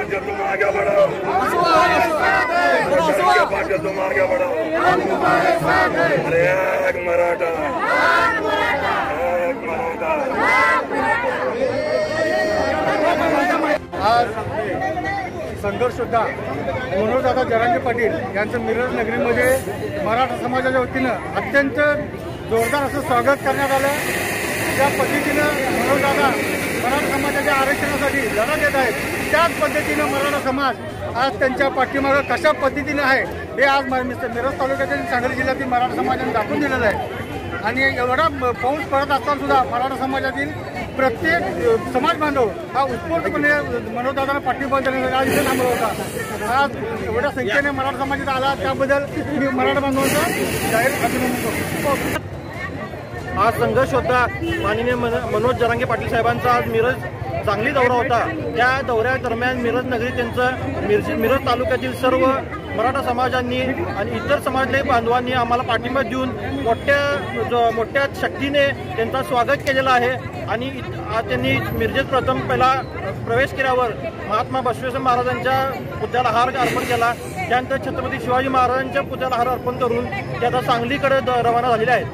पाटिल तुम आगे बढ़ो, पाटिल तुम आगे बढ़ो। अरे एक मराठा, एक मराठा। आज संघर्ष योद्धा मनोजदादा जरांगे पाटील यांचं मिरज नगरीमध्ये मराठा समाजाच्या वतीनं अत्यंत जोरदार असं स्वागत करण्यात आलं। ज्या पद्धतीनं मनोजदादा मराठा समाजाच्या आरक्षणासाठी लढा देत आहेत त्याच पद्धतीनं मराठा समाज आज त्यांच्या पाठीमागं कशा पद्धतीनं आहे हे आज मिरज तालुक्यातील सांगली जिल्ह्यातील मराठा समाजाने दाखवून दिलेलं आहे। आणि एवढा पाऊस पडत असताना सुद्धा मराठा समाजातील प्रत्येक समाज बांधव हा उत्स्फूर्तपणे मनोजदादांना पाठिंबा देण्यासाठी आज इथे थांबला होता। आज एवढ्या संख्येने मराठा समाजात आला त्याबद्दल मी मराठा बांधवांचा जाहीर अभिनंदन करतो। आज संघर्ष होता माननीय मनोज जरांगे पाटील साहेबांचा आज मिरज चांगली दौरा होता। त्या दौऱ्या दरम्यान मिरज नगरी त्यांचं मिरज तालुक्यातील सर्व मराठा समाजांनी आणि इतर समाजातील बांधवांनी आम्हाला पाठिंबा देऊन मोठ्या शक्तीने त्यांचा स्वागत केलेलं आहे। आणि त्यांनी मिरजेत प्रथम पहिला प्रवेश केल्यावर महात्मा बसवेश्वर महाराजांच्या पुतळ्याला हार अर्पण केला। त्यानंतर छत्रपती शिवाजी महाराजांच्या पुतळ्याला हार अर्पण करून ते आता सांगलीकडे रवाना झालेले आहेत।